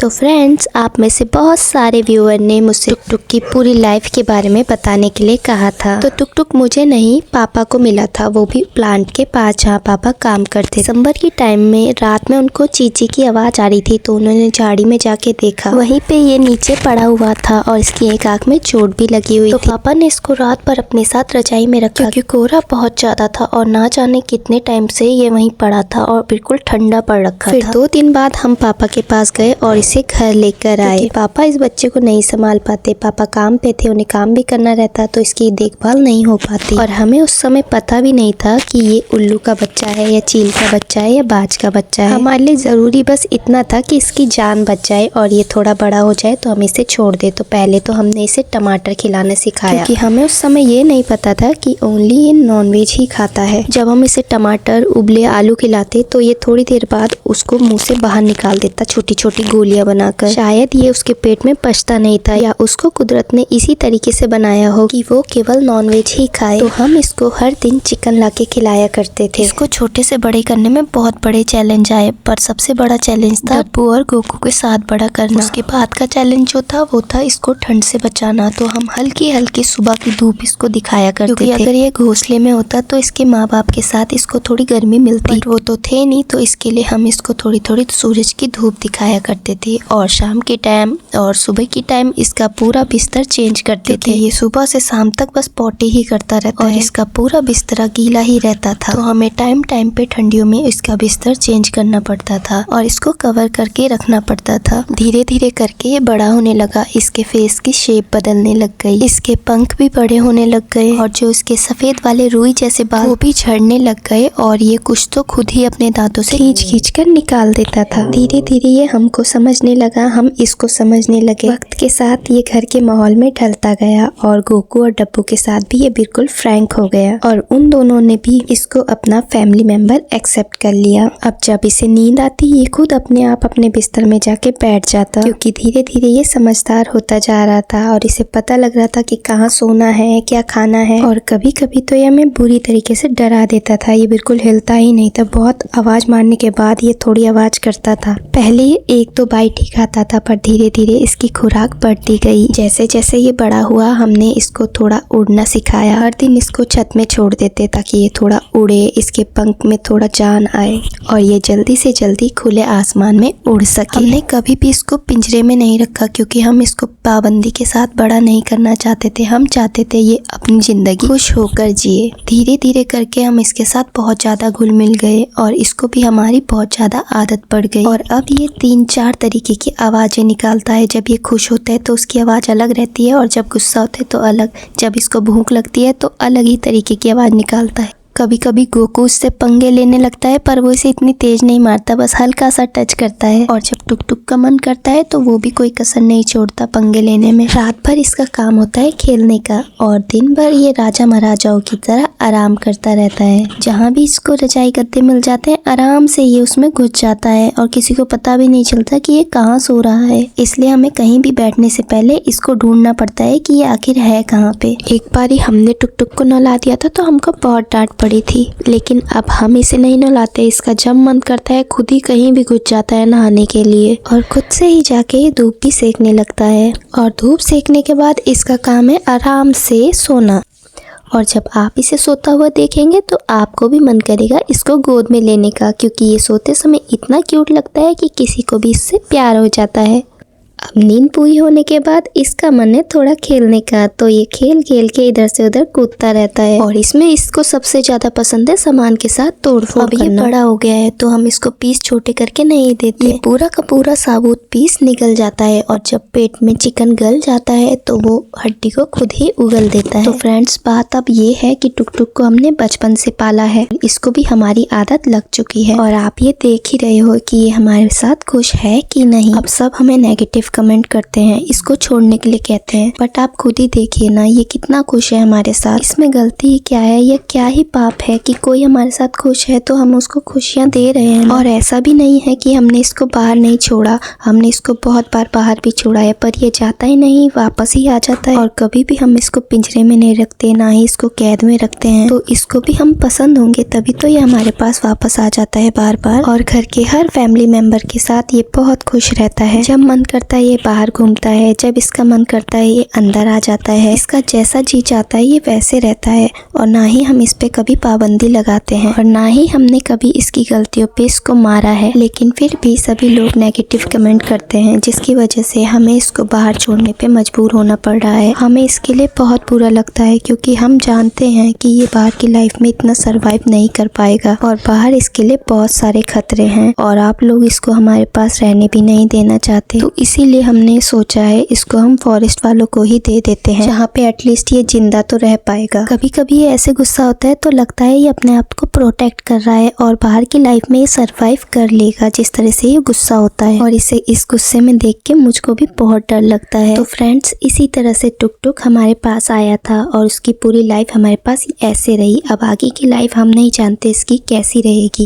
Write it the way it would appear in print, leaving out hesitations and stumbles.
तो फ्रेंड्स, आप में से बहुत सारे व्यूअर ने मुझसे टुक टुक की पूरी लाइफ के बारे में बताने के लिए कहा था। तो टुक टुक मुझे नहीं, पापा को मिला था, वो भी प्लांट के पास जहाँ पापा काम करते। दिसंबर की टाइम में रात में उनको चींची की आवाज आ रही थी, तो उन्होंने झाड़ी में जाके देखा, वहीं पे ये नीचे पड़ा हुआ था और इसकी एक आंख में चोट भी लगी हुई थी। पापा ने इसको रात भर अपने साथ रजाई में रखा क्योंकि कोहरा बहुत ज्यादा था और ना जाने कितने टाइम से ये वहीं पड़ा था और बिल्कुल ठंडा पड़ रखा था। फिर 2 दिन बाद हम पापा के पास गए और इसे घर लेकर आए। पापा इस बच्चे को नहीं संभाल पाते, पापा काम पे थे, उन्हें काम भी करना रहता, तो इसकी देखभाल नहीं हो पाती। और हमें उस समय पता भी नहीं था कि ये उल्लू का बच्चा है या चील का बच्चा है या बाज का बच्चा है। हमारे लिए जरूरी बस इतना था कि इसकी जान बच जाए और ये थोड़ा बड़ा हो जाए तो हम इसे छोड़ दे। तो पहले तो हमने इसे टमाटर खिलाना सिखाया क्योंकि हमें उस समय ये नहीं पता था कि ओनली ये नॉनवेज ही खाता है। जब हम इसे टमाटर, उबले आलू खिलाते तो ये थोड़ी देर बाद उसको मुंह से बाहर निकाल देता, छोटी छोटी गोलियां बनाकर। शायद ये उसके पेट में पचता नहीं था या उसको कुदरत ने इसी तरीके से बनाया हो कि वो केवल नॉनवेज ही खाए। तो हम इसको हर दिन चिकन लाके खिलाया करते थे। इसको छोटे से बड़े करने में बहुत बड़े चैलेंज आए, पर सबसे बड़ा चैलेंज था डब्बू और गोकू के साथ बड़ा करना। उसके बाद का चैलेंज जो था वो था इसको ठंड से बचाना। तो हम हल्की हल्की सुबह की धूप इसको दिखाया करते थे। अगर ये घोंसले में होता तो इसके माँ बाप के साथ इसको थोड़ी गर्मी मिलती, वो तो थे नहीं, तो इसके लिए हम इसको थोड़ी थोड़ी सूरज की धूप दिखाया करते थे। और शाम के टाइम और सुबह की टाइम इसका पूरा बिस्तर चेंज करते थे। ये सुबह से शाम तक बस पॉटी ही करता रहता और इसका पूरा बिस्तरा गीला ही रहता था। तो हमें टाइम टाइम पे ठंडियों में इसका बिस्तर चेंज करना पड़ता था और इसको कवर करके रखना पड़ता था। धीरे धीरे करके ये बड़ा होने लगा, इसके फेस की शेप बदलने लग गई, इसके पंख भी बड़े होने लग गए और जो इसके सफेद वाले रुई जैसे बाल वो भी झड़ने लग गए और ये कुछ तो खुद ही अपने दांतों से खींच कर निकाल देता था। धीरे धीरे ये हमको समझने लगा, हम इसको समझने लगे। वक्त के साथ ये घर के माहौल में ढलता गया और गोकू और डब्बू के साथ भी ये बिल्कुल फ्रैंक हो गया और उन दोनों ने भी इसको अपना फैमिली मेंबर एक्सेप्ट कर लिया। अब जब इसे नींद आती ये खुद अपने आप अपने बिस्तर में जाके बैठ जाता क्योंकि धीरे धीरे ये समझदार होता जा रहा था और इसे पता लग रहा था कि कहाँ सोना है, क्या खाना है। और कभी कभी तो ये हमें बुरी तरीके से डरा देता था। ये बिल्कुल हिलता ही नहीं था, बहुत आवाज मारने के बाद ये थोड़ी आवाज करता था। पहले ये 1-2 बाइट ही खाता था, पर धीरे धीरे इसकी खुराक बढ़ती गई। जैसे जैसे ये बड़ा हुआ हमने इसको थोड़ा उड़ना सिखाया। हर दिन इसको छत में छोड़ देते ताकि ये थोड़ा उड़े, इसके पंख में थोड़ा जान आए और ये जल्दी से जल्दी खुले आसमान में उड़ सके। हमने कभी भी इसको पिंजरे में नहीं रखा क्योंकि हम इसको पाबंदी के साथ बड़ा नहीं करना चाहते थे। हम चाहते थे ये अपनी जिंदगी खुश होकर जिए। धीरे धीरे करके हम इसके साथ बहुत ज्यादा घुल मिल गए और इसको भी हमारी बहुत ज्यादा आदत पड़ गई। और अब ये 3-4 तरीके की आवाजें निकालता है। जब ये खुश होता है तो उसकी आवाज अलग रहती है और जब गुस्सा होता है तो अलग। जब इसको भूख लगती है तो अलग ही तरीके की आवाज निकालता है। कभी कभी गोकू उससे पंगे लेने लगता है, पर वो इसे इतनी तेज नहीं मारता, बस हल्का सा टच करता है। और जब टुक टुक का मन करता है तो वो भी कोई कसर नहीं छोड़ता पंगे लेने में। रात भर इसका काम होता है खेलने का और दिन भर ये राजा महाराजाओं की तरह आराम करता रहता है। जहाँ भी इसको रजाई गद्दे मिल जाते हैं आराम से ये उसमें घुस जाता है और किसी को पता भी नहीं चलता कि ये कहाँ सो रहा है। इसलिए हमें कहीं भी बैठने से पहले इसको ढूंढना पड़ता है कि ये आखिर है कहाँ पे। एक बार ही हमने टुक टुक को नहला दिया था तो हमको बहुत डांट पड़ी थी, लेकिन अब हम इसे नहीं नहलाते। इसका जब मन करता है खुद ही कहीं भी घुस जाता है नहाने के लिए और खुद से ही जाके ये धूप भी सेकने लगता है। और धूप सेकने के बाद इसका काम है आराम से सोना। और जब आप इसे सोता हुआ देखेंगे तो आपको भी मन करेगा इसको गोद में लेने का, क्योंकि ये सोते समय इतना क्यूट लगता है कि किसी को भी इससे प्यार हो जाता है। अब नींद पूरी होने के बाद इसका मन है थोड़ा खेलने का, तो ये खेल खेल के इधर से उधर कूदता रहता है और इसमें इसको सबसे ज्यादा पसंद है सामान के साथ तोड़फोड़ करना। ये बड़ा हो गया है तो हम इसको पीस छोटे करके नहीं देते, ये पूरा का पूरा साबुत पीस निकल जाता है और जब पेट में चिकन गल जाता है तो वो हड्डी को खुद ही उगल देता है। तो फ्रेंड्स, बात अब ये है कि टुक टुक को हमने बचपन से पाला है, इसको भी हमारी आदत लग चुकी है और आप ये देख ही रहे हो कि ये हमारे साथ खुश है कि नहीं। अब सब हमें नेगेटिव कमेंट करते हैं, इसको छोड़ने के लिए कहते हैं। बट आप खुद ही देखिए ना, ये कितना खुश है हमारे साथ। इसमें गलती क्या है या क्या ही पाप है कि कोई हमारे साथ खुश है तो हम उसको खुशियाँ दे रहे हैं। और ऐसा भी नहीं है कि हमने इसको बाहर नहीं छोड़ा, हमने इसको बहुत बार बाहर भी छोड़ा है, पर ये जाता ही नहीं, वापस ही आ जाता है। और कभी भी हम इसको पिंजरे में नहीं रखते, ना ही इसको कैद में रखते हैं। तो इसको भी हम पसंद होंगे तभी तो ये हमारे पास वापस आ जाता है बार बार। और घर के हर फैमिली मेंबर के साथ ये बहुत खुश रहता है। जब मन करता है ये बाहर घूमता है, जब इसका मन करता है ये अंदर आ जाता है। इसका जैसा जी चाहता है ये वैसे रहता है। और ना ही हम इस पे कभी पाबंदी लगाते हैं और ना ही हमने कभी इसकी गलतियों पे इसको मारा है। लेकिन फिर भी सभी लोग नेगेटिव कमेंट करते हैं, जिसकी वजह से हमें इसको बाहर छोड़ने पे मजबूर होना पड़ रहा है। हमें इसके लिए बहुत बुरा लगता है क्योंकि हम जानते हैं कि ये बाहर की लाइफ में इतना सरवाइव नहीं कर पाएगा और बाहर इसके लिए बहुत सारे खतरे हैं और आप लोग इसको हमारे पास रहने भी नहीं देना चाहते। तो इसीलिए हमने सोचा है इसको हम फॉरेस्ट वालों को ही दे देते हैं, जहाँ पे एटलीस्ट ये जिंदा तो रह पाएगा। कभी कभी ये ऐसे गुस्सा होता है तो लगता है ये अपने आप को प्रोटेक्ट कर रहा है और बाहर की लाइफ में ये सरवाइव कर लेगा, जिस तरह से ये गुस्सा होता है। और इसे इस गुस्से में देख के मुझको भी बहुत डर लगता है। तो फ्रेंड्स, इसी तरह से टुक टुक हमारे पास आया था और उसकी पूरी लाइफ हमारे पास ऐसे रही। अब आगे की लाइफ हम नहीं जानते इसकी कैसी रहेगी।